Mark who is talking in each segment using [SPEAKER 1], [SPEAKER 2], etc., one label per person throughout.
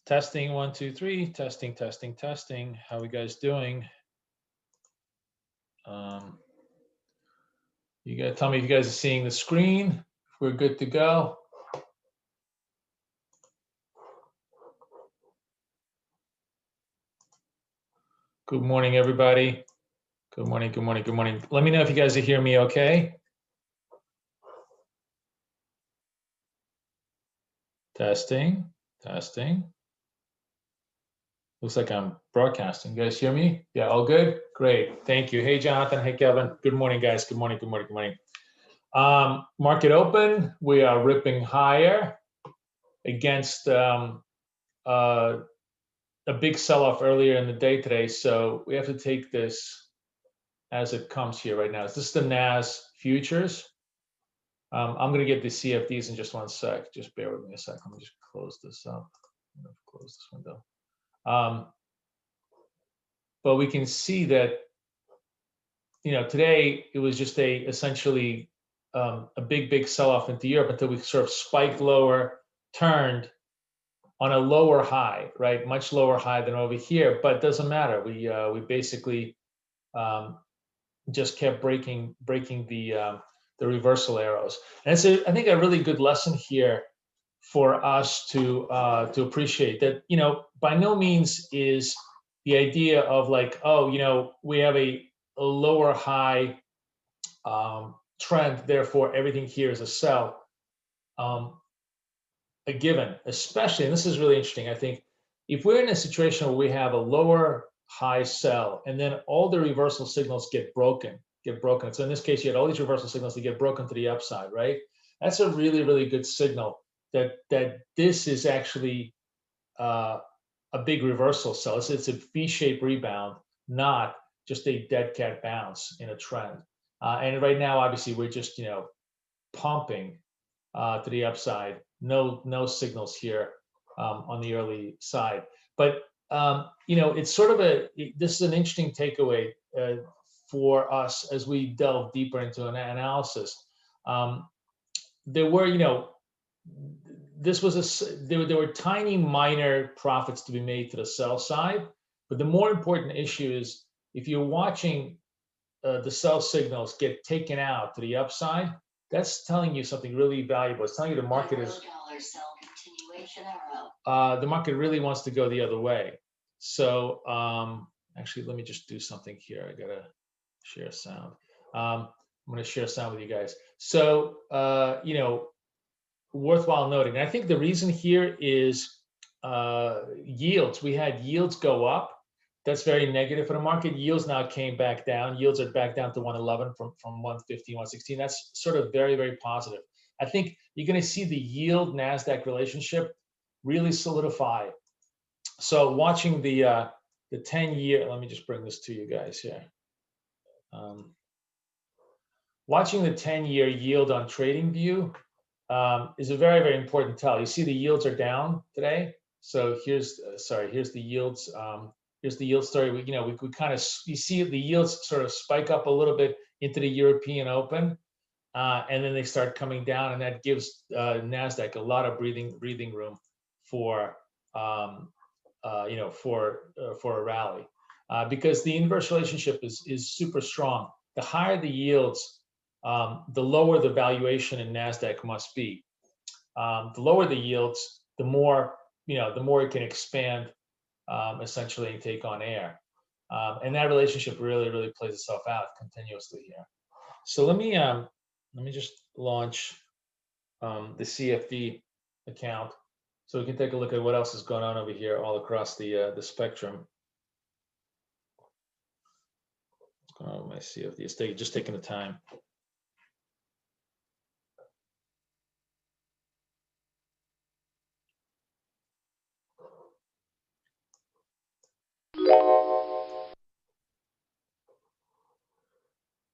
[SPEAKER 1] Testing, 1, 2, 3. Testing, testing, testing. How are you guys doing? You gotta tell me if you guys are seeing the screen. If we're good to go. Good morning, everybody. Good morning, good morning, good morning. Let me know if you guys are hearing me okay. Testing, testing. Looks like I'm broadcasting. You guys hear me? Yeah, all good? Great, thank you. Hey, Jonathan, hey, Kevin. Good morning, guys. Good morning, good morning, good morning. Market open, we are ripping higher against a big sell-off earlier in the day today. So we have to take this as it comes here right now. Is this the NAS futures? I'm going to get the CFDs in just one sec. Just bear with me a sec. Let me just close this up. I'm going to close this window. But we can see that, today it was just essentially a big sell-off into Europe until we sort of spiked lower, turned on a lower high, right? Much lower high than over here, but it doesn't matter. We basically just kept breaking the reversal arrows. And it's I think a really good lesson here for us to appreciate that, by no means is the idea of like, oh, we have a lower high trend, therefore everything here is a sell. A given, especially, and this is really interesting, I think, if we're in a situation where we have a lower high sell and then all the reversal signals get broken. So in this case, you had all these reversal signals that get broken to the upside, right? That's a really, really good signal that this is actually a big reversal sell. It's a V-shaped rebound, not just a dead cat bounce in a trend. And right now, obviously, we're just pumping to the upside. No signals here on the early side. But it's sort of this is an interesting takeaway for us as we delve deeper into an analysis. There were, there were tiny minor profits to be made to the sell side, but the more important issue is if you're watching the sell signals get taken out to the upside, that's telling you something really valuable. It's telling you the market is the market really wants to go the other way. So actually, let me just do something here. I gotta share sound. I'm gonna share sound with you guys. So worthwhile noting. And I think the reason here is yields. We had yields go up. That's very negative for the market. Yields now came back down. Yields are back down to 111 from 115, 116. That's sort of very, very positive. I think you're going to see the yield NASDAQ relationship really solidify. So watching the 10-year, let me just bring this to you guys here. Watching the 10-year yield on TradingView is a very, very important tell. You see the yields are down today. So here's the yields. Here's the yield story. We kind of, you see the yields sort of spike up a little bit into the European Open, and then they start coming down, and that gives NASDAQ a lot of breathing room for for a rally, because the inverse relationship is super strong. The higher the yields, the lower the valuation in NASDAQ must be. The lower the yields, the more it can expand, essentially, and take on air. And that relationship really, really plays itself out continuously here. So let me just launch the CFD account so we can take a look at what else is going on over here all across the spectrum. What's going on with my CFD? It's just taking the time.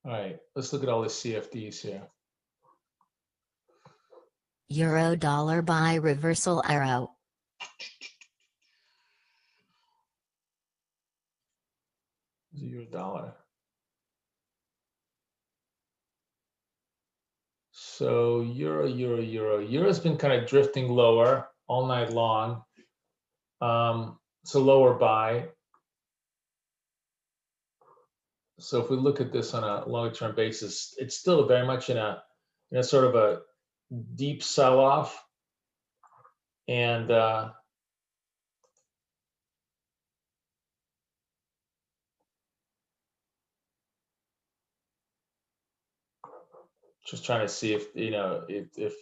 [SPEAKER 1] All right, let's look at all the CFDs here.
[SPEAKER 2] Euro dollar buy reversal arrow.
[SPEAKER 1] Euro dollar. So Euro's been kind of drifting lower all night long. It's a lower buy. So if we look at this on a longer term basis, it's still very much in a sort of a deep sell-off. And just trying to see if, if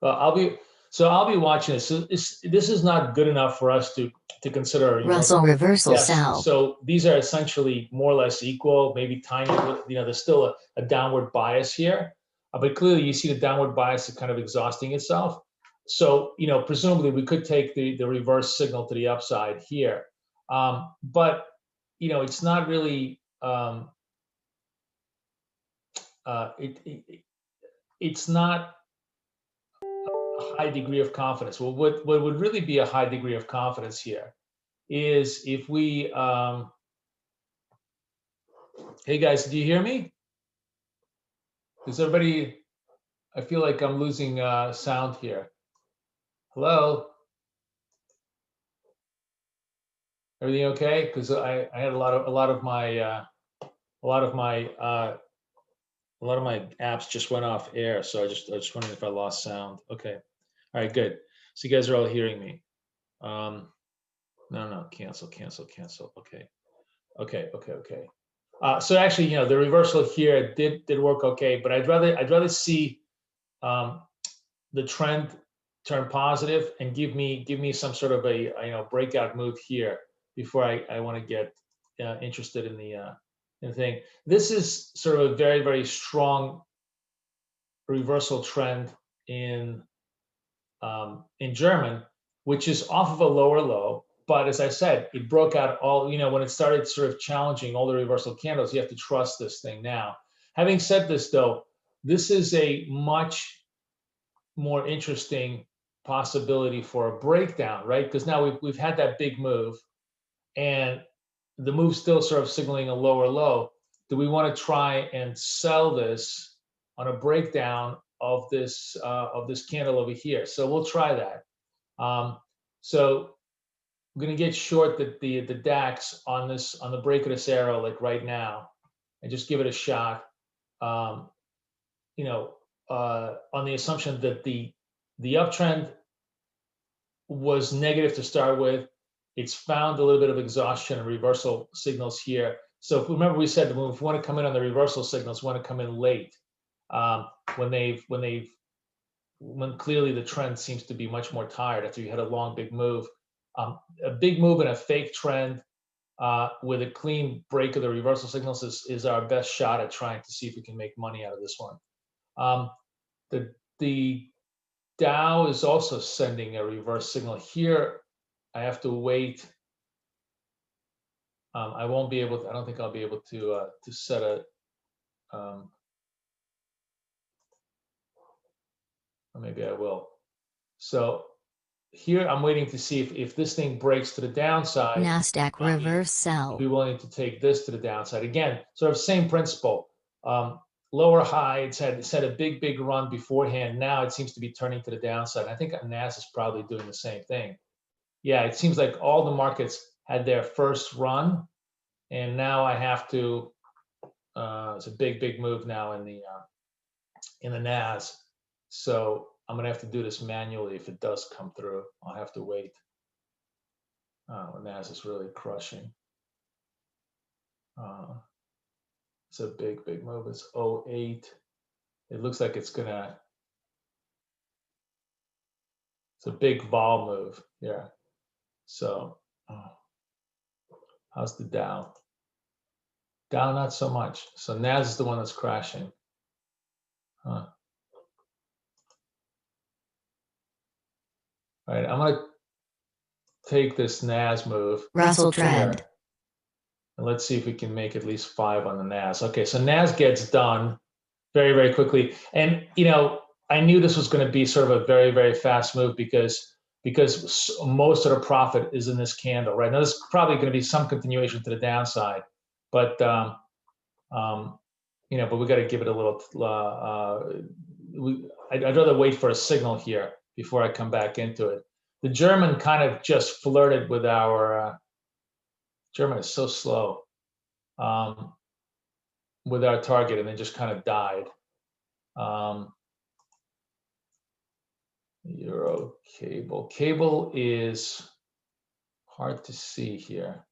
[SPEAKER 1] I'll be watching this. So this is not good enough for us to consider.
[SPEAKER 2] Russell reversal
[SPEAKER 1] Yes.
[SPEAKER 2] sell.
[SPEAKER 1] So these are essentially more or less equal, maybe tiny. There's still a downward bias here, but clearly you see the downward bias is kind of exhausting itself. So presumably we could take the reverse signal to the upside here, but it's not really. It's not a high degree of confidence. Well, what would really be a high degree of confidence here is if we, hey guys, do you hear me? Does everybody, I feel like I'm losing sound here. Hello? Everything okay? Because I had a lot of my apps just went off air, so I just wondering if I lost sound. Okay, all right, good. So you guys are all hearing me. No, cancel. Okay. So actually, the reversal here did work okay, but I'd rather see the trend turn positive and give me some sort of a breakout move here before I want to get interested in the thing. This is sort of a very, very strong reversal trend in German, which is off of a lower low. But as I said, it broke out all, when it started sort of challenging all the reversal candles, you have to trust this thing now. Having said this, though, this is a much more interesting possibility for a breakdown, right? Because now we've had that big move, and the move's still sort of signaling a lower low. Do we want to try and sell this on a breakdown of this candle over here? So we'll try that. So I'm going to get short the DAX on the break of this arrow, like right now, and just give it a shot. On the assumption that the uptrend was negative to start with. It's found a little bit of exhaustion and reversal signals here. So if remember, we said that if we want to come in on the reversal signals, we want to come in late, when clearly the trend seems to be much more tired after you had a long big move. A big move and a fake trend with a clean break of the reversal signals is our best shot at trying to see if we can make money out of this one. The Dow is also sending a reverse signal here. I have to wait. I won't be able to, I don't think I'll be able to set a, or maybe I will. So here I'm waiting to see if this thing breaks to the downside.
[SPEAKER 2] NASDAQ reverse sell.
[SPEAKER 1] I'll be willing to take this to the downside. Again, sort of same principle. Lower high, it's had a big run beforehand. Now it seems to be turning to the downside. I think NAS is probably doing the same thing. Yeah, it seems like all the markets had their first run, and now I have to. It's a big move now in the NAS. So I'm gonna have to do this manually if it does come through. I'll have to wait. The NAS is really crushing. It's a big move. It's 08. It looks like it's gonna. It's a big vol move. Yeah. So, how's the Dow? Dow, not so much. So NAS is the one that's crashing. Huh. All right, I'm gonna take this NAS move.
[SPEAKER 2] Russell trend.
[SPEAKER 1] And let's see if we can make at least 5 on the NAS. Okay, so NAS gets done very quickly. And I knew this was going to be sort of a very fast move because most of the profit is in this candle, right? Now there's probably going to be some continuation to the downside, but You know, but we got to give it a little. I'd rather wait for a signal here before I come back into it. The German kind of just flirted with our. German is so slow. With our target, and then just kind of died. Euro cable. Cable is hard to see here.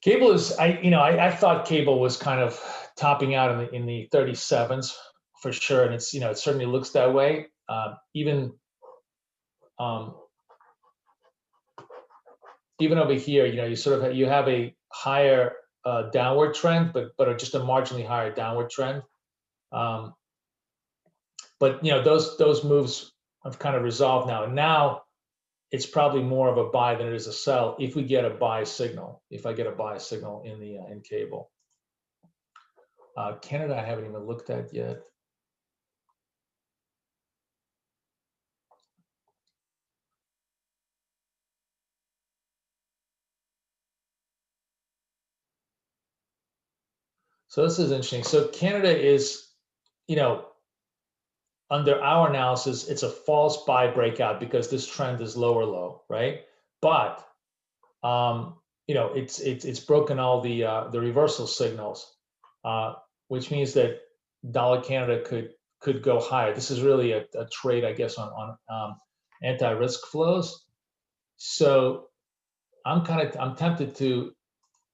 [SPEAKER 1] Cable is, I thought cable was kind of topping out in the 37s for sure, and it's, it certainly looks that way. Even over here, you sort of you have a higher downward trend, but just a marginally higher downward trend. But those moves have kind of resolved now, and now it's probably more of a buy than it is a sell if we get a buy signal. If I get a buy signal in the in cable. Canada, I haven't even looked at yet. So this is interesting. So Canada is, under our analysis, it's a false buy breakout because this trend is lower low, right? But it's broken all the reversal signals, which means that dollar Canada could go higher. This is really a trade, I guess, on anti-risk flows. So I'm tempted to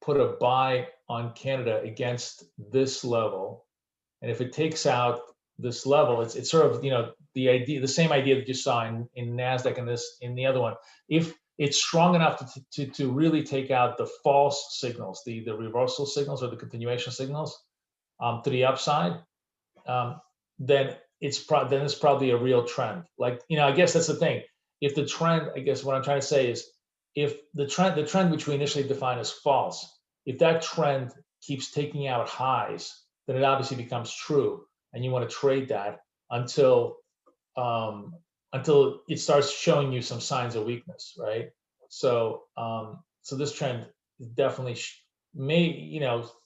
[SPEAKER 1] put a buy on Canada against this level, and if it takes out this level, it's sort of the same idea that you saw in Nasdaq and in the other one. If it's strong enough to really take out the false signals, the reversal signals or the continuation signals to the upside, then it's probably a real trend. Like, I guess that's the thing. If the trend, I guess what I'm trying to say is, if the trend which we initially defined as false, if that trend keeps taking out highs, then it obviously becomes true, and you want to trade that until it starts showing you some signs of weakness, right? So so this trend definitely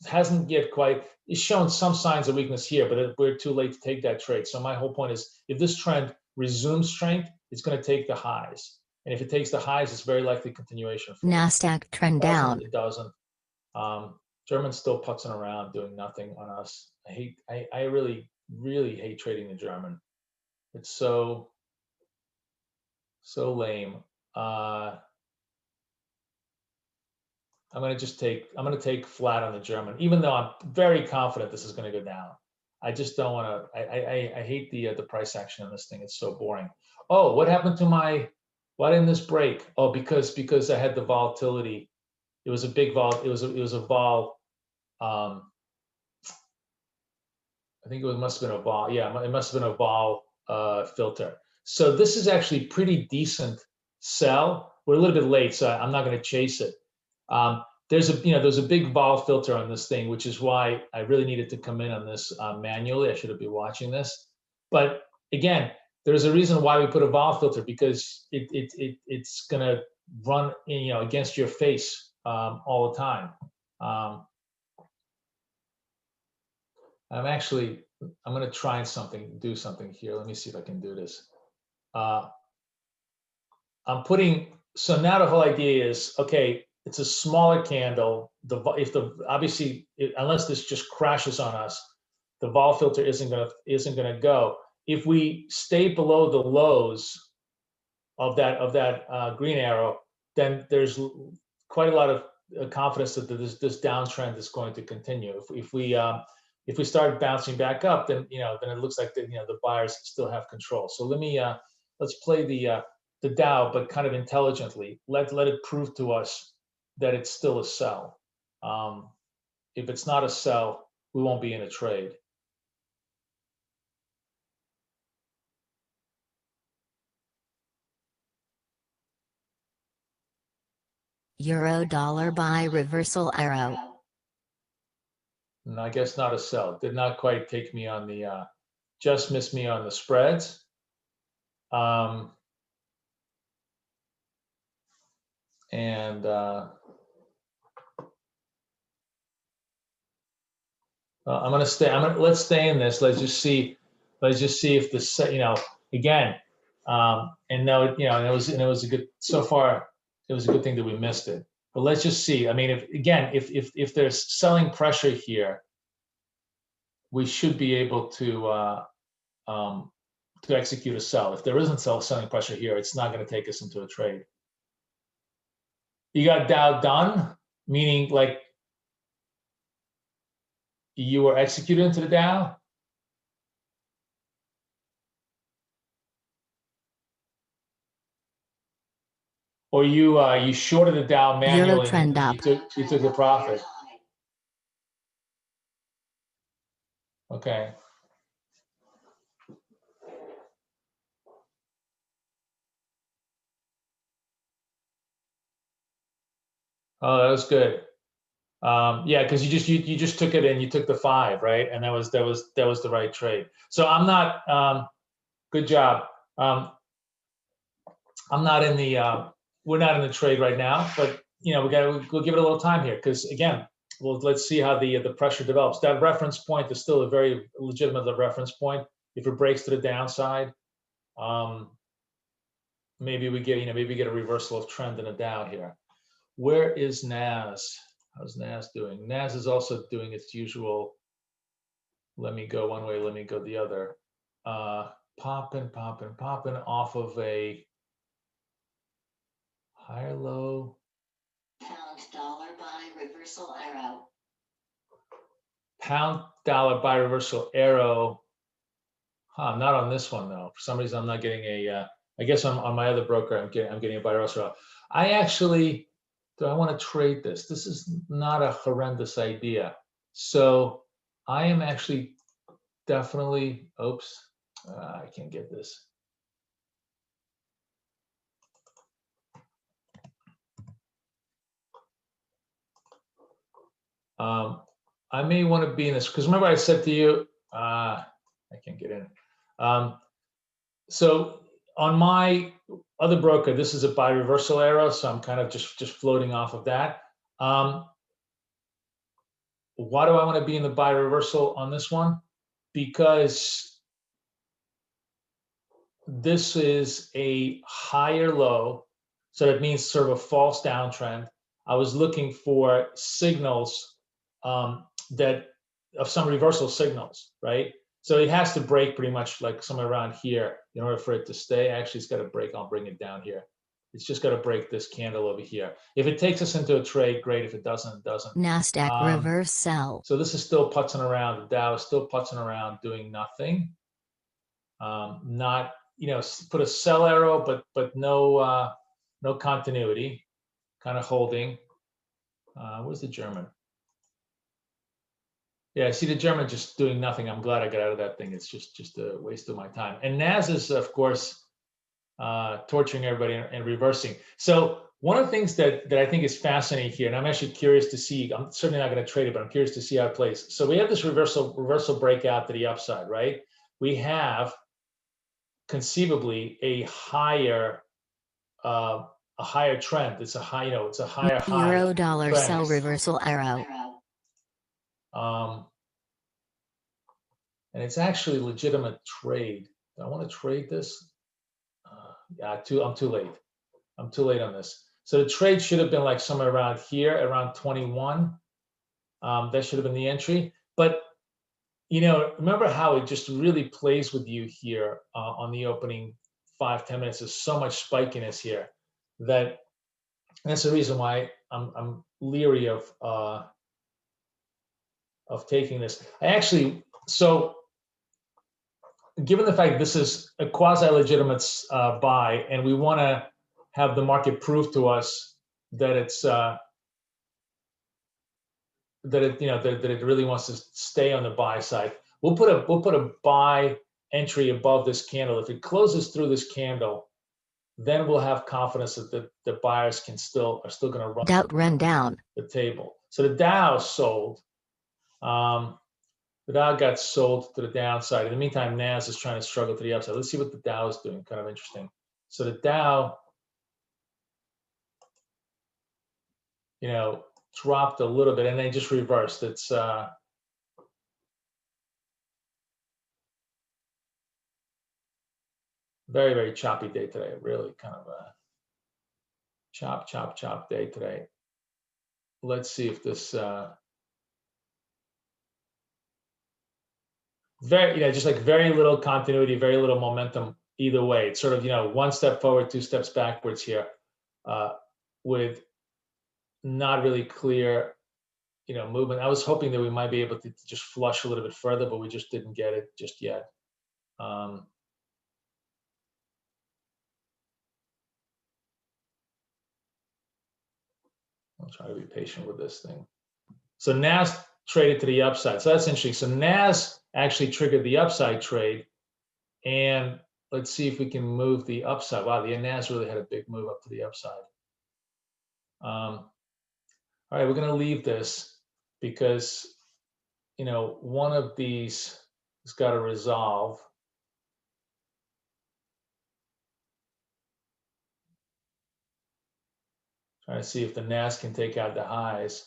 [SPEAKER 1] hasn't yet quite, it's shown some signs of weakness here, but we're too late to take that trade. So my whole point is, if this trend resumes strength, it's going to take the highs, and if it takes the highs, it's very likely continuation.
[SPEAKER 2] Nasdaq trend down.
[SPEAKER 1] It doesn't. German's still putzing around doing nothing on us. I really hate trading the German. It's so lame. I'm going to take flat on the German, even though I'm very confident this is going to go down. I just don't want to. I hate the price action on this thing. It's so boring. Oh, what happened to why didn't this break? Oh, because I had the volatility. It was a big vol. It was a vol. I think must have been a vol. Yeah, it must have been a vol filter. So this is actually pretty decent sell. We're a little bit late, so I'm not going to chase it. There's a big vol filter on this thing, which is why I really needed to come in on this manually. I should have been watching this. But again, there's a reason why we put a vol filter, because it's going to run against your face all the time. I'm going to try do something here. Let me see if I can do this. So now the whole idea is, okay, it's a smaller candle. Obviously, unless this just crashes on us, the vol filter isn't going to go. If we stay below the lows of that green arrow, then there's quite a lot of confidence that this downtrend is going to continue. If we start bouncing back up, then it looks like the buyers still have control. So let's play the Dow, but kind of intelligently. Let it prove to us that it's still a sell. If it's not a sell, we won't be in a trade.
[SPEAKER 2] Euro dollar buy reversal arrow.
[SPEAKER 1] And I guess not a sell. Did not quite take me on the, just missed me on the spreads. And I'm gonna stay. Let's stay in this. Let's just see. Let's just see if this. Again, and no, and it was a good. So far, it was a good thing that we missed it. But let's just see. I mean, if there's selling pressure here, we should be able to execute a sell. If there isn't selling pressure here, it's not going to take us into a trade. You got Dow done, meaning like you were executed into the Dow. Or you shorted the Dow manually
[SPEAKER 2] Euro trend
[SPEAKER 1] and
[SPEAKER 2] up.
[SPEAKER 1] you took the profit. Okay. Oh, that was good. Yeah, because you just took it and you took the 5, right? And that was the right trade. So I'm not. Good job. I'm not in the. We're not in the trade right now, but we'll give it a little time here because again, well, let's see how the pressure develops. That reference point is still a very legitimate reference point. If it breaks to the downside, maybe we get a reversal of trend in a Dow here. Where is NAS? How's NAS doing? NAS is also doing its usual. Let me go one way, let me go the other. Popping off of a higher low.
[SPEAKER 2] Pound dollar buy reversal arrow.
[SPEAKER 1] Pound dollar buy reversal arrow. Not on this one though. For some reason, I'm not getting a. I guess on my other broker, I'm getting a buy reversal arrow. Do I want to trade this? This is not a horrendous idea. So I am actually definitely. Oops, I can't get this. I may want to be in this because remember I said to you, I can't get in. So on my other broker, this is a buy reversal arrow, so I'm kind of just floating off of that. Why do I want to be in the buy reversal on this one? Because this is a higher low, so that means sort of a false downtrend. I was looking for signals that of some reversal signals, right? So it has to break pretty much like somewhere around here in order for it to stay. Actually, it's got to break. I'll bring it down here. It's just got to break this candle over here. If it takes us into a trade, great. If it doesn't, it doesn't.
[SPEAKER 2] NASDAQ reverse sell.
[SPEAKER 1] So this is still putzing around. The Dow is still putzing around, doing nothing. Not, put a sell arrow, but no continuity. Kind of holding. Where's the German? Yeah, I see the German just doing nothing. I'm glad I got out of that thing. It's just a waste of my time. And NAS is, of course, torturing everybody and reversing. So one of the things that I think is fascinating here, and I'm actually curious to see, I'm certainly not going to trade it, but I'm curious to see how it plays. So we have this reversal breakout to the upside, right? We have conceivably a higher trend. It's a high, it's a higher high.
[SPEAKER 2] Euro dollar
[SPEAKER 1] trend.
[SPEAKER 2] sell reversal arrow.
[SPEAKER 1] And it's actually a legitimate trade. Do I want to trade this? Yeah, I'm too late. I'm too late on this. So the trade should have been like somewhere around here, around 21. That should have been the entry. But remember how it just really plays with you here on the opening 5-10 minutes. There's so much spikiness here that's the reason why I'm leery of taking this. Given the fact this is a quasi-legitimate buy, and we want to have the market prove to us that it's that it really wants to stay on the buy side, we'll put a buy entry above this candle. If it closes through this candle, then we'll have confidence that the buyers are still going to
[SPEAKER 2] run down
[SPEAKER 1] the table. So the Dow sold. The Dow got sold to the downside. In the meantime, NAS is trying to struggle to the upside. Let's see what the Dow is doing. Kind of interesting. So the Dow, dropped a little bit and then just reversed. It's Very, very choppy day today. Really kind of a chop day today. Let's see if this just like very little continuity, very little momentum either way. It's sort of, one step forward, two steps backwards here, with not really clear, movement. I was hoping that we might be able to just flush a little bit further, but we just didn't get it just yet. I'll try to be patient with this thing. So NAS traded to the upside. So that's interesting. So NAS actually triggered the upside trade. And let's see if we can move the upside. Wow, the NAS really had a big move up to the upside. All right, we're going to leave this because, one of these has got to resolve. Trying to see if the NAS can take out the highs.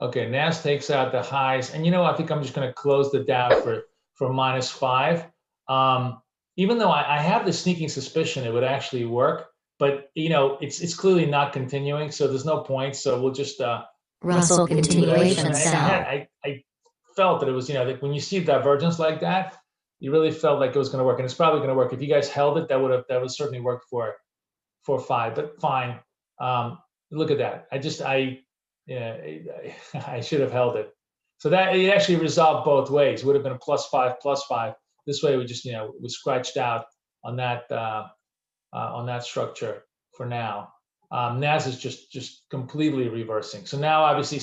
[SPEAKER 1] Okay, NAS takes out the highs, and I think I'm just going to close the Dow for -5. Even though I have the sneaking suspicion it would actually work, but it's clearly not continuing, so there's no point. So we'll just
[SPEAKER 2] Russell continuation sell.
[SPEAKER 1] I felt that it was, that when you see divergence like that, you really felt like it was going to work, and it's probably going to work. If you guys held it, that would certainly work for 5. But fine, look at that. I should have held it. So that it actually resolved both ways. It would have been a +5. This way, we just we scratched out on that structure for now. NAS is just completely reversing. So now, obviously,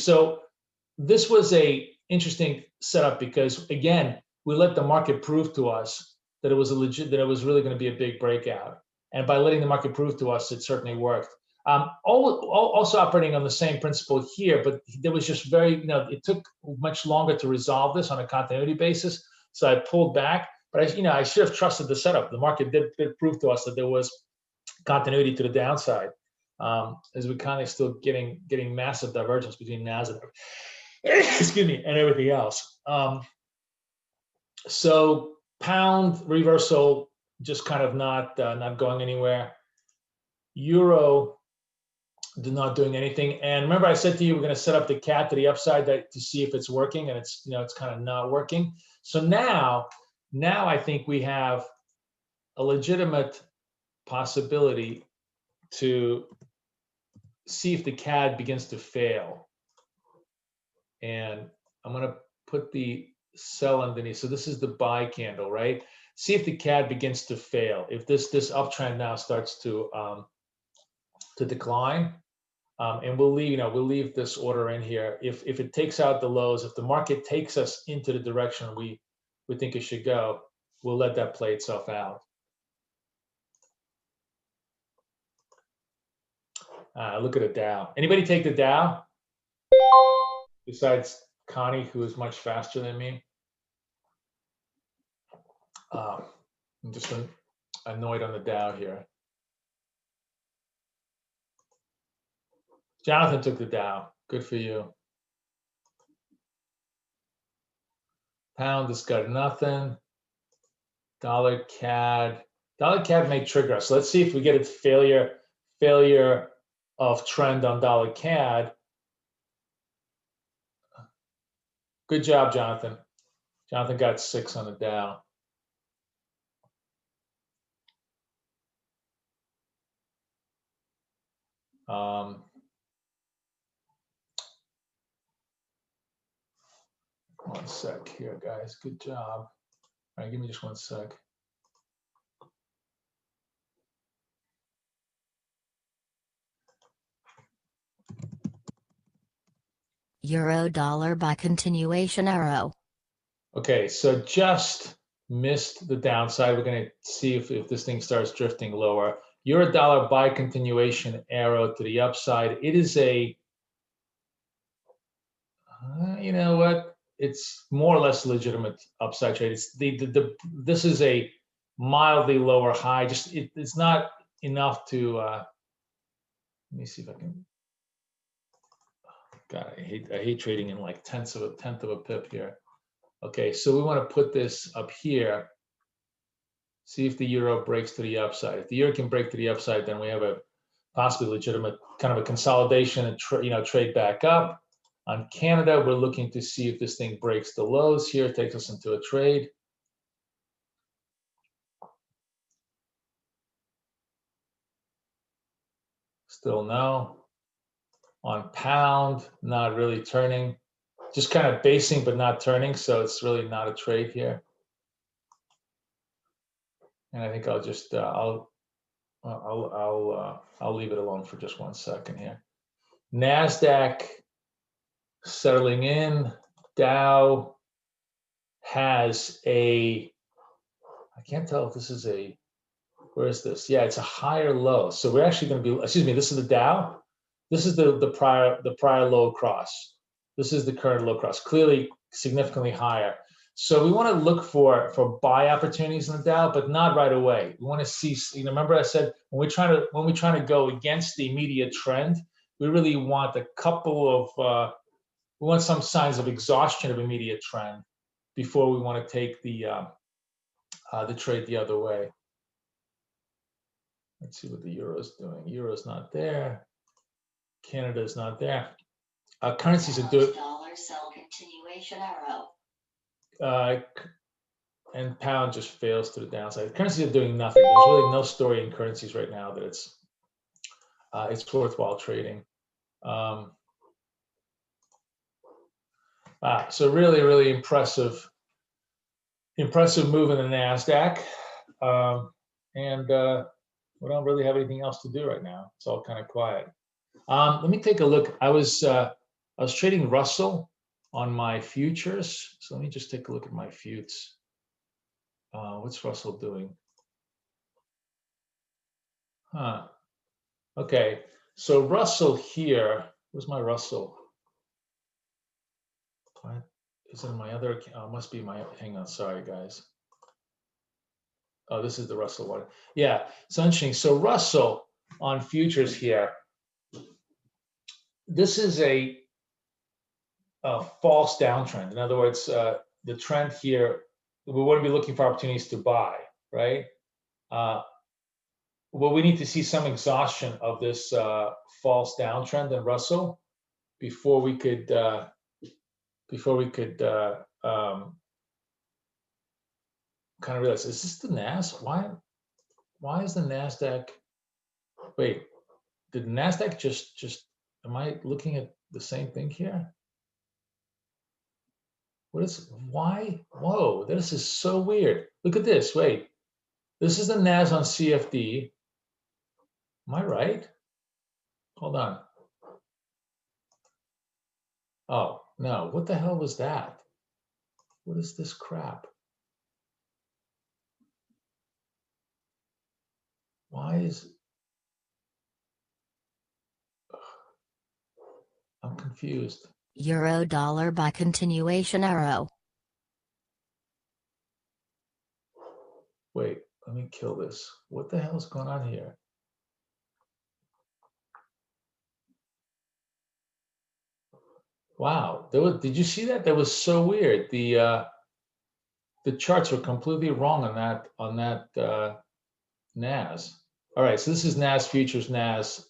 [SPEAKER 1] this was a interesting setup because again, we let the market prove to us that it was that it was really going to be a big breakout, and by letting the market prove to us, it certainly worked. Also operating on the same principle here, but there was just it took much longer to resolve this on a continuity basis. So I pulled back, but I should have trusted the setup. The market did prove to us that there was continuity to the downside, as we kind of still getting massive divergence between NAS and excuse me, and everything else. So pound reversal just kind of not going anywhere. Euro did not doing anything. And remember, I said to you, we're going to set up the CAD to the upside to see if it's working, and it's it's kind of not working. So now I think we have a legitimate possibility to see if the CAD begins to fail. And I'm going to put the sell underneath. So this is the buy candle, right? See if the CAD begins to fail. If this uptrend now starts to decline, and we'll leave this order in here. If it takes out the lows, if the market takes us into the direction we think it should go, we'll let that play itself out. Look at the Dow. Anybody take the Dow? Besides Connie, who is much faster than me. I'm just annoyed on the Dow here. Jonathan took the Dow. Good for you. Pound has got nothing. Dollar CAD. Dollar CAD may trigger us. So let's see if we get a failure of trend on dollar CAD. Good job, Jonathan. Jonathan got 6 on the Dow. One sec here, guys. Good job. All right, give me just one sec.
[SPEAKER 2] Euro dollar by continuation arrow.
[SPEAKER 1] Okay, so just missed the downside. We're going to see if this thing starts drifting lower. Euro dollar by continuation arrow to the upside. It is a, you know what? It's more or less legitimate upside trade. It's this is a mildly lower high. Just it's not enough to, let me see if I can, God, I hate trading in like tenth of a pip here. Okay, so we want to put this up here, see if the euro breaks to the upside. If the euro can break to the upside, then we have a possibly legitimate kind of a consolidation and trade back up. On Canada, we're looking to see if this thing breaks the lows here, takes us into a trade. Still no. On pound, not really turning. Just kind of basing, but not turning. So it's really not a trade here. And I think I'll just I'll leave it alone for just 1 second here. NASDAQ settling in. Dow has I can't tell if this is where is this? Yeah, it's a higher low. So we're actually going to be, excuse me, this is the Dow. This is the prior low cross. This is the current low cross, clearly significantly higher. So we want to look for buy opportunities in the Dow, but not right away. We want to see, remember I said when we're trying to go against the immediate trend, we really want a couple of we want some signs of exhaustion of immediate trend before we want to take the trade the other way. Let's see what the euro's doing. Euro's not there. Canada's not there. Currencies are doing.
[SPEAKER 2] Dollar sell continuation arrow.
[SPEAKER 1] And pound just fails to the downside. Currencies are doing nothing. There's really no story in currencies right now that it's worthwhile trading. So really impressive move in the Nasdaq, and we don't really have anything else to do right now. It's all kind of quiet. Let me take a look. I was trading Russell on my futures, so let me just take a look at my futes. What's Russell doing? Okay, so Russell here. Where's my Russell? Is it in my other account? Must be my. Hang on, sorry guys. Oh, this is the Russell one. Yeah, so interesting. So Russell on futures here. This is a false downtrend. In other words, the trend here, we want to be looking for opportunities to buy, right? Well, we need to see some exhaustion of this false downtrend in Russell before we could kind of realize, is this the NAS? Why is the NASDAQ? Wait, did the NASDAQ just? Am I looking at the same thing here? Why? Whoa, this is so weird. Look at this. Wait, this is the NAS on CFD. Am I right? Hold on. Oh, no. What the hell was that? What is this crap? Why is... I'm confused.
[SPEAKER 2] Euro dollar by continuation arrow.
[SPEAKER 1] Wait, let me kill this. What the hell is going on here? Wow, did you see that? That was so weird. The charts were completely wrong on that NAS. All right, so this is NAS futures, NAS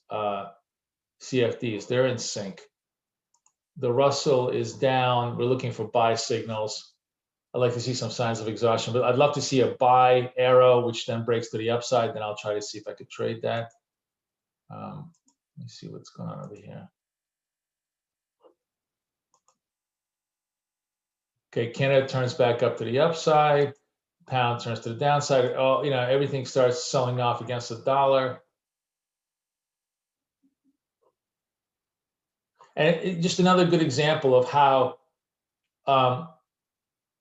[SPEAKER 1] CFDs. They're in sync. The Russell is down. We're looking for buy signals. I'd like to see some signs of exhaustion, but I'd love to see a buy arrow, which then breaks to the upside. Then I'll try to see if I could trade that. Let me see what's going on over here. Okay, Canada turns back up to the upside. Pound turns to the downside. Oh, everything starts selling off against the dollar. And just another good example of how,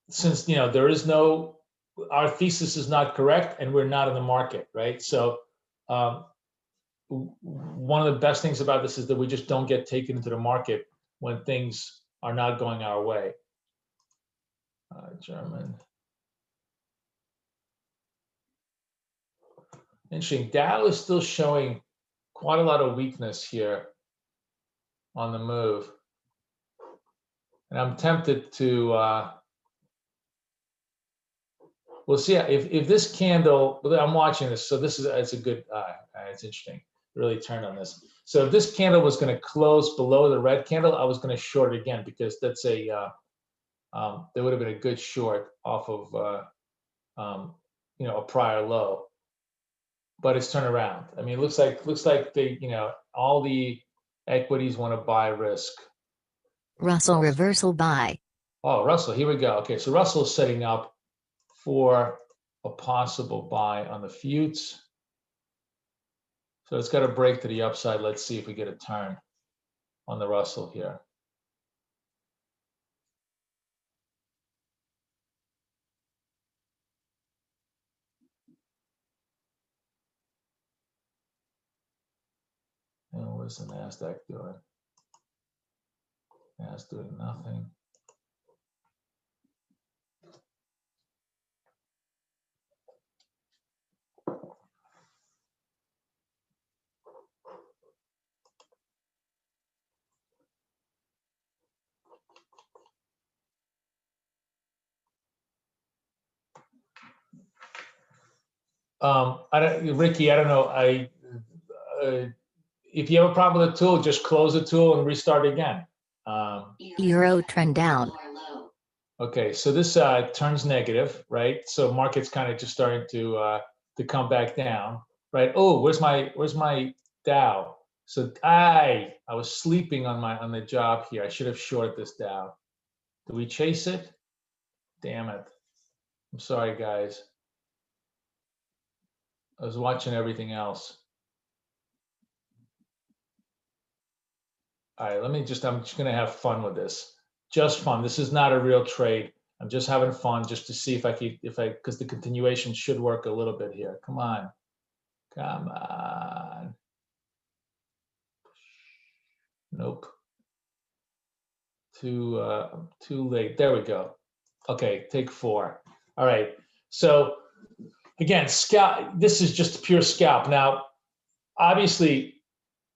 [SPEAKER 1] since there is our thesis is not correct, and we're not in the market, right? So one of the best things about this is that we just don't get taken into the market when things are not going our way. German. Interesting. Dow is still showing quite a lot of weakness here on the move. And I'm tempted to, we'll see if this candle, I'm watching this. So this is, it's a good, it's interesting. Really turned on this. So if this candle was going to close below the red candle, I was going to short it again because that's a, there would have been a good short off of, you know, a prior low. But it's turned around. I mean, it looks like they, you know, all the equities want to buy risk.
[SPEAKER 2] Russell reversal buy.
[SPEAKER 1] Oh, Russell, here we go. Okay, so Russell is setting up for a possible buy on the Futes. So it's got to break to the upside. Let's see if we get a turn on the Russell here. And what's the NASDAQ doing? NASDAQ doing nothing. Ricky, I don't know. If you have a problem with the tool, just close the tool and restart again.
[SPEAKER 2] Euro trend down.
[SPEAKER 1] Okay, so this turns negative, right? So market's kind of just starting to come back down, right? Oh, where's my Dow? So I was sleeping on the job here. I should have shorted this Dow. Do we chase it? Damn it! I'm sorry, guys. I was watching everything else. All right, I'm just gonna have fun with this. Just fun. This is not a real trade. I'm just having fun just to see because the continuation should work a little bit here. Come on. Come on. Nope. Too late. There we go. Okay, take 4. All right. So again, scalp. This is just pure scalp. Now, obviously,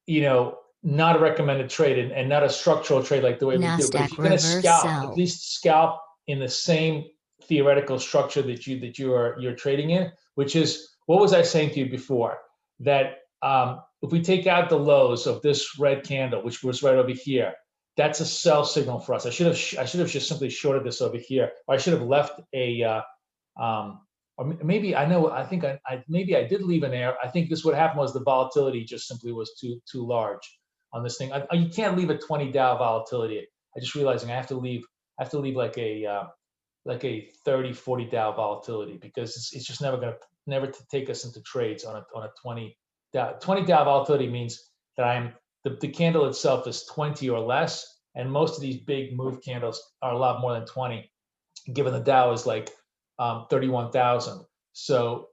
[SPEAKER 1] you know, not a recommended trade and not a structural trade like the way we do. But if you're going to scalp, at least scalp in the same theoretical structure that you're trading in, which is what was I saying to you before? That if we take out the lows of this red candle, which was right over here, that's a sell signal for us. I should have just simply shorted this over here. Or I should have left a or maybe maybe I did leave an error. I think this what happened was the volatility just simply was too large on this thing. You can't leave a 20 Dow volatility. I just realizing I have to leave like a 30, 40 Dow volatility because it's just never to take us into trades on a 20 Dow. 20 Dow volatility means that the candle itself is 20 or less, and most of these big move candles are a lot more than 20, given the Dow is like 31,000. So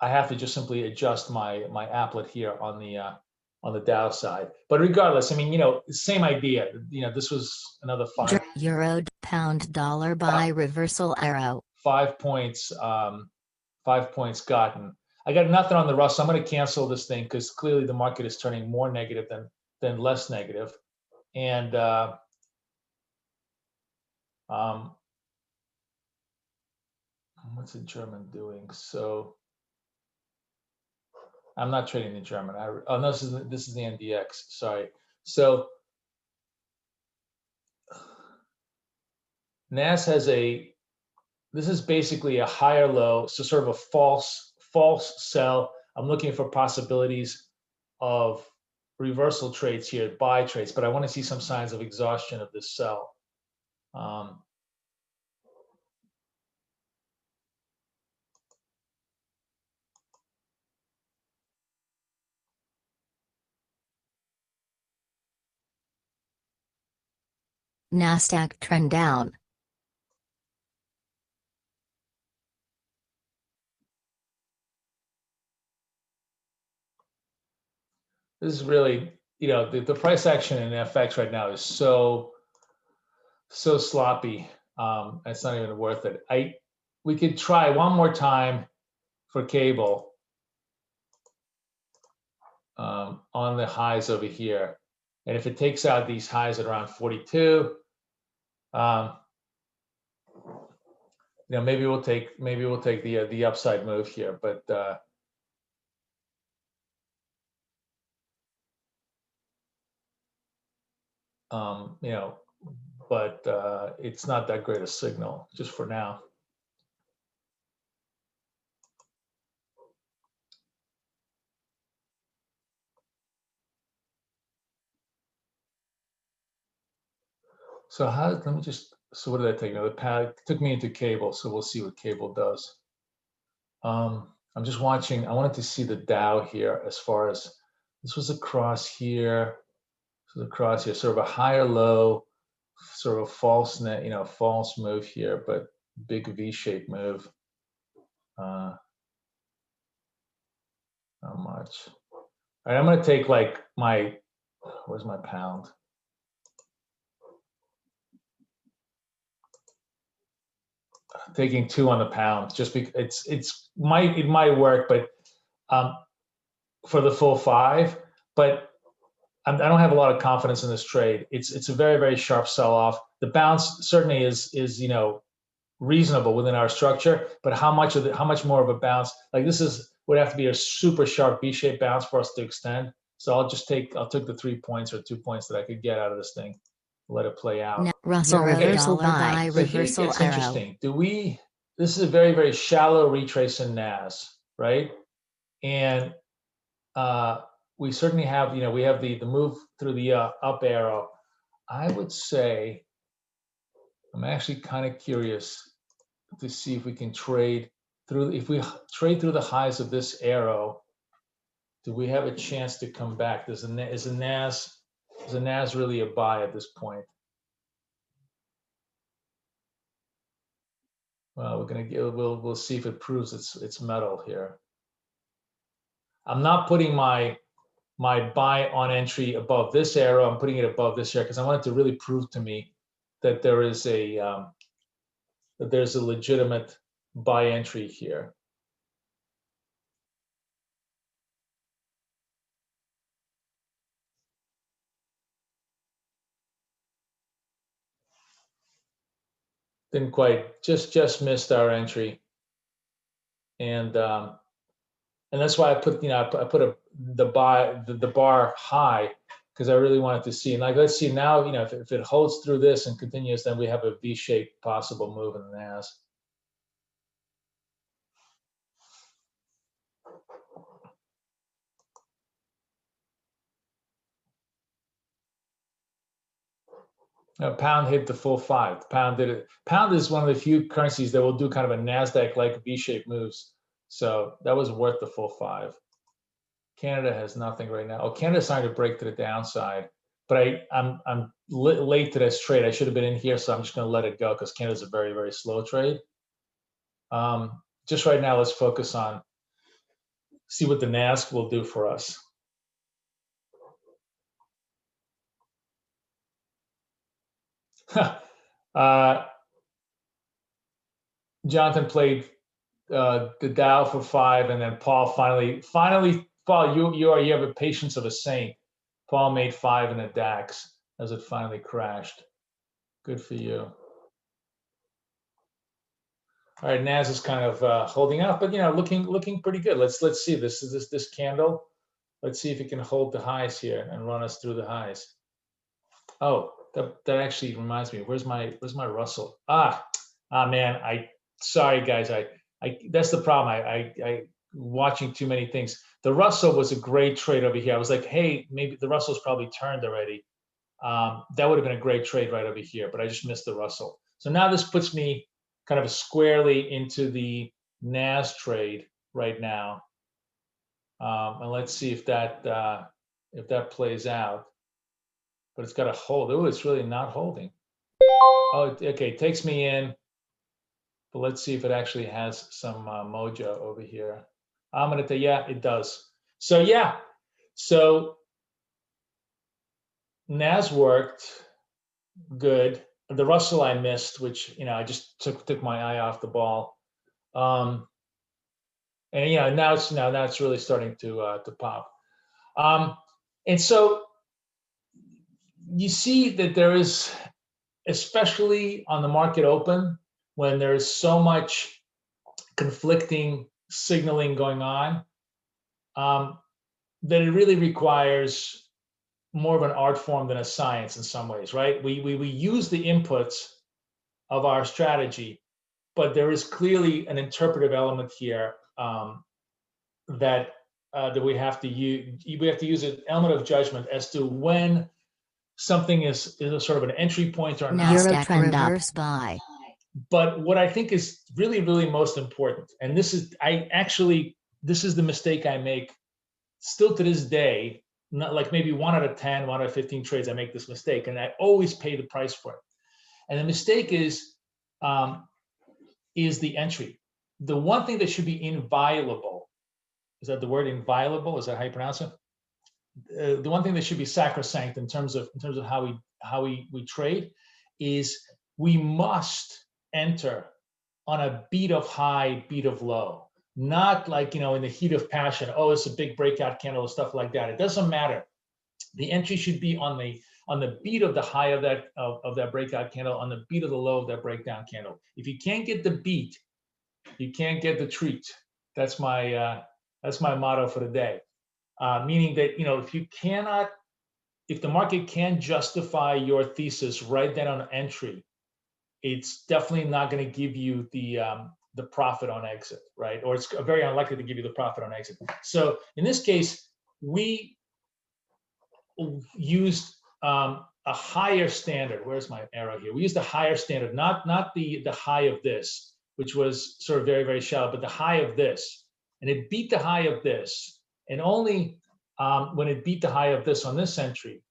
[SPEAKER 1] I have to just simply adjust my applet here on the Dow side. But regardless, I mean, you know, same idea. You know, this was another 5
[SPEAKER 2] Euro pound dollar buy reversal arrow.
[SPEAKER 1] 5 points. 5 points gotten. I got nothing on the Russell. I'm going to cancel this thing because clearly the market is turning more negative than less negative. And what's the German doing? So I'm not trading the German. Oh no, this is the NDX. Sorry. So NAS has this is basically a higher low, so sort of a false sell. I'm looking for possibilities of reversal trades here, buy trades, but I want to see some signs of exhaustion of this sell.
[SPEAKER 2] NASDAQ trend down.
[SPEAKER 1] This is really, you know, the price action in FX right now is so sloppy. It's not even worth it. We could try one more time for cable. on the highs over here. And if it takes out these highs at around 42, you know, maybe we'll take the upside move here, but you know, but it's not that great a signal just for now. So let me just, so what did I take? Now the pad took me into cable, so we'll see what cable does. I'm just watching, I wanted to see the Dow here as far as, this was across here, so across here, sort of a higher low, sort of a false net, you know, false move here, but big V-shaped move. Not much. All right, I'm gonna take like my, where's my pound? Taking 2 on the pound, just because it might work, but for the full 5, but I don't have a lot of confidence in this trade. It's a very, very sharp sell-off. The bounce certainly is you know, reasonable within our structure, but how much more of a bounce? Like this would have to be a super sharp V-shaped bounce for us to extend. So I'll take the 3 points or 2 points that I could get out of this thing. Let it play out.
[SPEAKER 2] Russell reversal buy,
[SPEAKER 1] So here
[SPEAKER 2] reversal
[SPEAKER 1] it's
[SPEAKER 2] arrow.
[SPEAKER 1] interesting. This is a very, very shallow retrace in NAS, right? And we certainly have, you know, we have the move through the up arrow. I would say, I'm actually kind of curious to see if we can trade through, if we trade through the highs of this arrow, do we have a chance to come back? Is a NAS really a buy at this point? Well, we'll see if it proves its metal here. I'm not putting my buy on entry above this arrow. I'm putting it above this here because I want it to really prove to me that there's a legitimate buy entry here. Didn't quite, just missed our entry, and that's why I put, you know, I put the bar high because I really wanted to see. And like, let's see now, you know, if it holds through this and continues, then we have a V-shaped possible move in the NAS. Pound hit the full 5. Pound did it. Pound is one of the few currencies that will do kind of a NASDAQ-like V-shaped moves. So that was worth the full 5. Canada has nothing right now. Oh, Canada's starting to break to the downside, but I'm late to this trade. I should have been in here, so I'm just going to let it go because Canada's a very, very slow trade. Just right now, let's focus on see what the NAS will do for us. Jonathan played the Dow for 5, and then Paul finally, Paul, you have a patience of a saint. Paul made 5 in the DAX as it finally crashed. Good for you. All right, NAS is kind of holding up, but you know, looking pretty good. Let's see this candle. Let's see if it can hold the highs here and run us through the highs. Oh, that actually reminds me. Where's my Russell? Man, sorry guys. I that's the problem. I watching too many things. The Russell was a great trade over here. I was like, hey, maybe the Russell's probably turned already. That would have been a great trade right over here, but I just missed the Russell. So now this puts me kind of squarely into the NAS trade right now. And let's see if that plays out. But it's got to hold. Oh, it's really not holding. Oh, okay, it takes me in. But let's see if it actually has some mojo over here. I'm gonna tell, yeah, it does. So yeah, so NAS worked good. The Russell I missed, which, you know, I just took my eye off the ball. And yeah, now it's really starting to pop. And so you see that there is, especially on the market open, when there's so much conflicting signaling going on, that it really requires more of an art form than a science in some ways, right? We use the inputs of our strategy, but there is clearly an interpretive element here that we have to use. We have to use an element of judgment as to when something is a sort of an entry point or not.
[SPEAKER 2] Euro trend reverse buy.
[SPEAKER 1] But what I think is really, really most important, and this is the mistake I make still to this day, not like maybe 1 out of 10, 1 out of 15 trades, I make this mistake, and I always pay the price for it. And the mistake is the entry. The one thing that should be inviolable, is that the word inviolable? Is that how you pronounce it? The one thing that should be sacrosanct in terms of how we trade is we must enter on a beat of high, beat of low. Not like, in the heat of passion, oh, it's a big breakout candle, stuff like that. It doesn't matter. The entry should be on the beat of the high of that breakout candle, on the beat of the low of that breakdown candle. If you can't get the beat, you can't get the treat. That's my motto for the day. Meaning that, if the market can't justify your thesis right then on entry, it's definitely not going to give you the profit on exit, right? Or it's very unlikely to give you the profit on exit. So in this case, we used a higher standard. Where's my arrow here? We used a higher standard, not the high of this, which was sort of very, very shallow, but the high of this. And it beat the high of this. And only when it beat the high of this on this entry,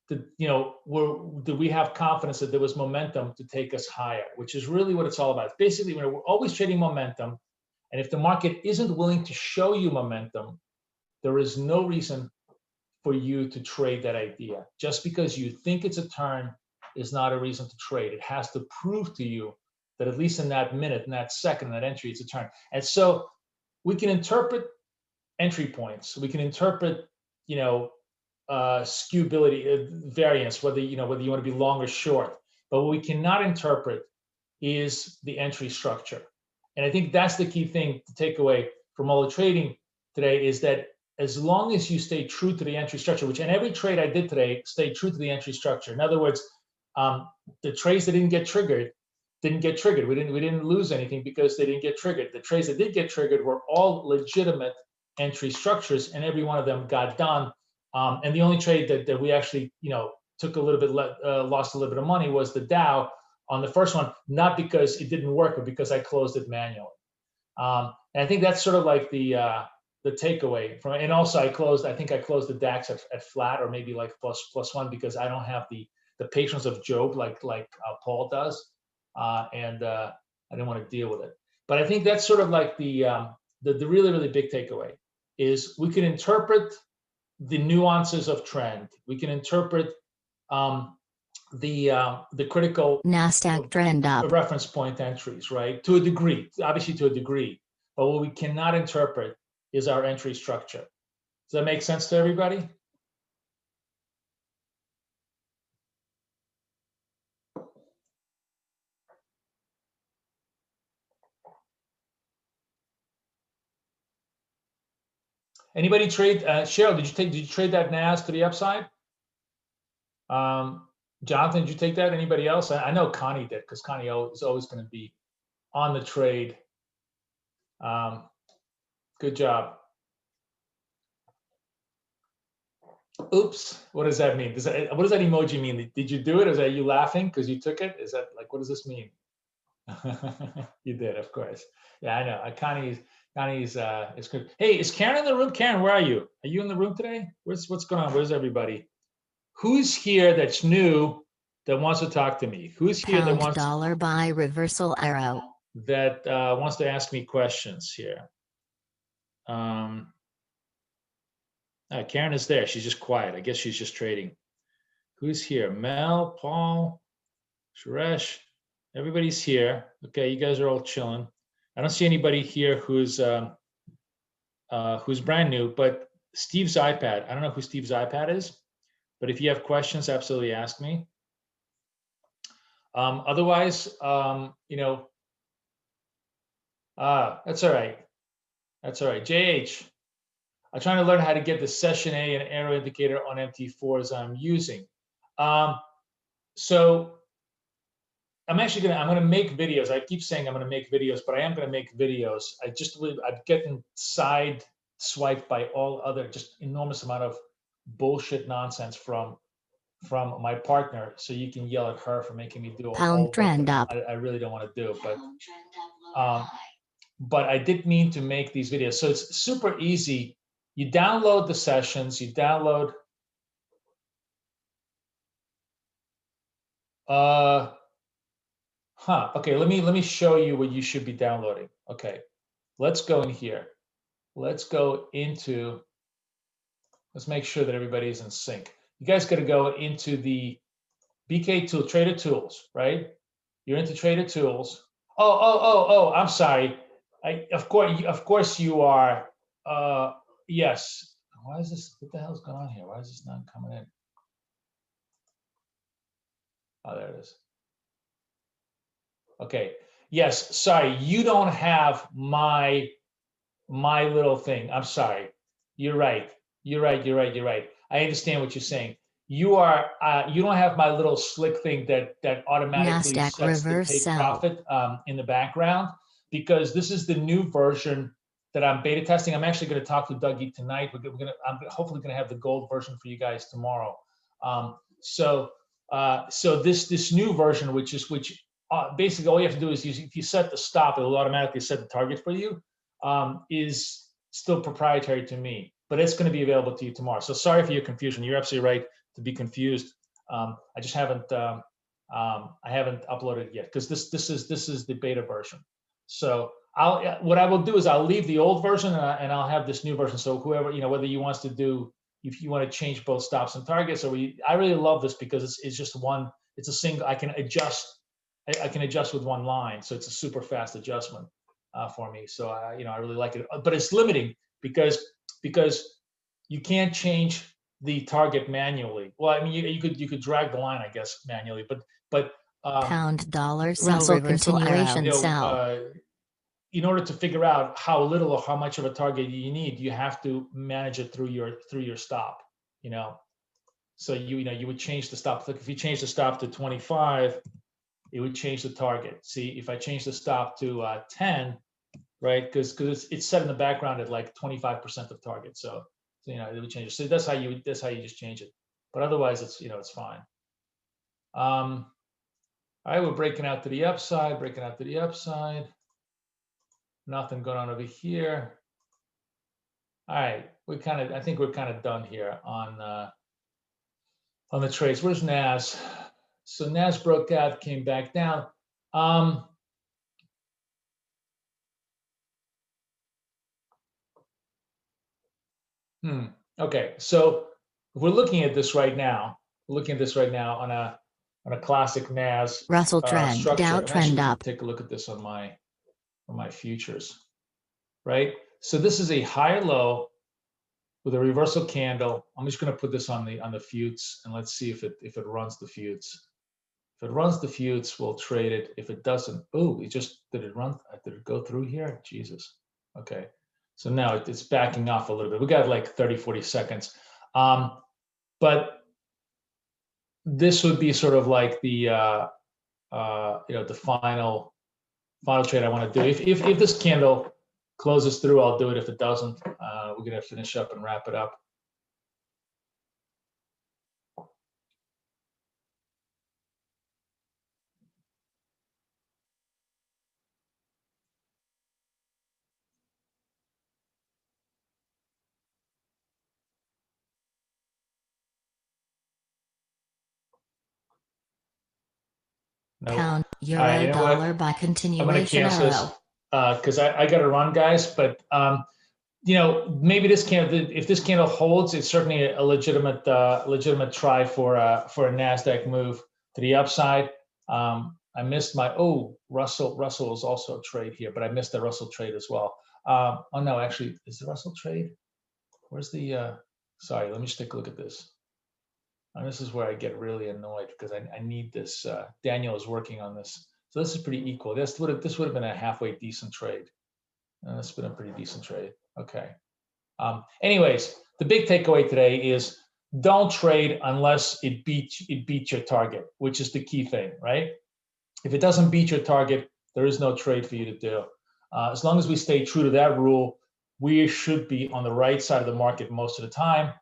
[SPEAKER 1] did we have confidence that there was momentum to take us higher, which is really what it's all about. Basically, we're always trading momentum. And if the market isn't willing to show you momentum, there is no reason for you to trade that idea. Just because you think it's a turn is not a reason to trade. It has to prove to you that at least in that minute, in that second, in that entry, it's a turn. And so we can interpret entry points. We can interpret, skewability, variance, whether you want to be long or short. But what we cannot interpret is the entry structure. And I think that's the key thing to take away from all the trading today, is that as long as you stay true to the entry structure, which in every trade I did today, stay true to the entry structure. In other words, the trades that didn't get triggered. We didn't lose anything because they didn't get triggered. The trades that did get triggered were all legitimate entry structures, and every one of them got done. And the only trade that we actually, took a little bit, lost a little bit of money was the Dow on the first one, not because it didn't work, but because I closed it manually. And I think that's sort of like the takeaway from it. And also I think I closed the DAX at flat, or maybe like plus one, because I don't have the patience of Job like Paul does. And I didn't want to deal with it. But I think that's sort of like the really, really big takeaway is we can interpret the nuances of trend. We can interpret the critical
[SPEAKER 2] NASDAQ trend up
[SPEAKER 1] reference point entries, right? To a degree, obviously to a degree. But what we cannot interpret is our entry structure. Does that make sense to everybody? Anybody trade? Cheryl, did you trade that NAS to the upside? Jonathan, did you take that? Anybody else? I know Connie did, because Connie is always going to be on the trade. Good job. Oops, what does that mean? What does that emoji mean? Did you do it? Is that you laughing because you took it? Is that like, what does this mean? You did, of course. Yeah, I know. Connie's is good. Hey, is Karen in the room? Karen, where are you? Are you in the room today? What's going on? Where's everybody? Who's here that's new that wants to talk to me? Who's here that wants
[SPEAKER 2] dollar buy reversal arrow
[SPEAKER 1] that wants to ask me questions here? Karen is there. She's just quiet. I guess she's just trading. Who's here? Mel, Paul, Suresh. Everybody's here. Okay, you guys are all chilling. I don't see anybody here who's brand new, but Steve's iPad. I don't know who Steve's iPad is, but if you have questions, absolutely ask me. Otherwise, you know, that's all right. That's all right. JH, I'm trying to learn how to get the session A and arrow indicator on MT4s I'm using. So I'm gonna make videos. I keep saying I'm gonna make videos, but I am gonna make videos. I just believe I'm getting side swiped by all other just enormous amount of bullshit nonsense from my partner. So you can yell at her for making me do a whole
[SPEAKER 2] Pound trend up.
[SPEAKER 1] I really don't want to do, but I did mean to make these videos. So it's super easy. You download the sessions. You download. Okay, let me show you what you should be downloading. Okay, let's go in here. Let's go into, let's make sure that everybody's in sync. You guys got to go into the BK tool, Trader Tools, right? You're into Trader Tools. Oh, I'm sorry. Of course you are. Yes. Why is this, what the hell's going on here? Why is this not coming in? Oh, there it is. Okay. Yes, sorry, you don't have my little thing. I'm sorry. You're right. I understand what you're saying. You don't have my little slick thing that automatically
[SPEAKER 2] NASDAQ
[SPEAKER 1] sets the
[SPEAKER 2] reverse
[SPEAKER 1] take
[SPEAKER 2] sell.
[SPEAKER 1] profit in the background, because this is the new version that I'm beta testing. I'm actually going to talk to Dougie tonight. I'm hopefully going to have the gold version for you guys tomorrow. So this new version, which basically all you have to do is if you set the stop, it will automatically set the target for you. Is still proprietary to me, but it's going to be available to you tomorrow. So sorry for your confusion. You're absolutely right to be confused. I just haven't I haven't uploaded it yet because this is the beta version. So what I will do is I'll leave the old version and I'll have this new version. So whoever, whether you wants to do, if you want to change both stops and targets, I really love this because it's just one. It's a single. I can adjust with one line, so it's a super fast adjustment for me. So I really like it, but it's limiting because you can't change the target manually. Well, I mean, you could drag the line, I guess, manually, but
[SPEAKER 2] Pound dollar sell reversal continuation sell.
[SPEAKER 1] In order to figure out how little or how much of a target you need, you have to manage it through your stop. So you would change the stop. Like if you change the stop to 25, it would change the target. See, if I change the stop to 10, right? Because it's set in the background at like 25% of target. So it would change it. So that's how you just change it. But otherwise, it's fine. All right, we're breaking out to the upside. Nothing going on over here. All right, I think we're kind of done here on the trades. Where's NAS? So NAS broke out, came back down. Okay, so if we're looking at this right now, on a classic NAS
[SPEAKER 2] Russell trend
[SPEAKER 1] structure.
[SPEAKER 2] Dow trend up.
[SPEAKER 1] Take a look at this on my futures, right? So this is a higher low with a reversal candle. I'm just going to put this on the futes and let's see if it runs the futes. If it runs the futes, we'll trade it. If it doesn't, did it run? Did it go through here? Jesus. Okay. So now it's backing off a little bit. We got like 30, 40 seconds. But this would be sort of like the the final trade I want to do. If this candle closes through, I'll do it. If it doesn't, we're gonna finish up and wrap it up.
[SPEAKER 2] Nope. Pound, euro, dollar by continuation.
[SPEAKER 1] I'm going to cancel this because I got to run, guys. But maybe this candle, if this candle holds, it's certainly a legitimate try for a NASDAQ move to the upside. I missed my Russell is also a trade here, but I missed the Russell trade as well. Oh no, actually, is the Russell trade? Where's the, sorry, let me just take a look at this. And this is where I get really annoyed because I need this. Daniel is working on this. So this is pretty equal. This would have been a halfway decent trade. This has been a pretty decent trade. Okay. Anyways, the big takeaway today is don't trade unless it beats your target, which is the key thing, right? If it doesn't beat your target, there is no trade for you to do. As long as we stay true to that rule, we should be on the right side of the market most of the time,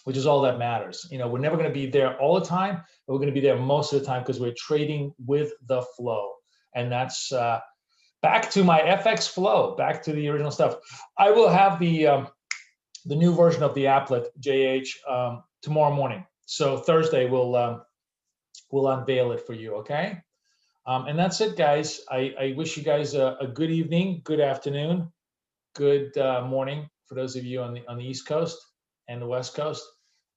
[SPEAKER 1] which is all that matters. You know, we're never going to be there all the time, but we're going to be there most of the time because we're trading with the flow. And that's back to my FX flow, back to the original stuff. I will have the new version of the applet, JH, tomorrow morning. So Thursday we'll unveil it for you, okay? And that's it, guys. I wish you guys a good evening, good afternoon, good morning for those of you on the East Coast and the West Coast.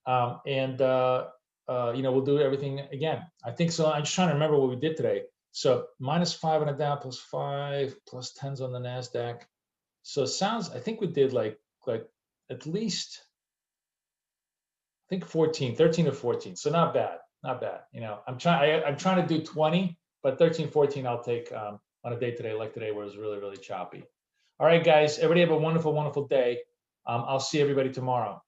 [SPEAKER 1] You know, we'll do everything again. I think so. I'm just trying to remember what we did today. So -5 on the Dow, +5, +10s on the NASDAQ. So it sounds, I think we did like at least, I think 13 or 14. So not bad, not bad. You know, I'm trying to do 20, but 13, 14 I'll take on a day today like today where it's really, really choppy. All right, guys, everybody have a wonderful, wonderful day. I'll see everybody tomorrow.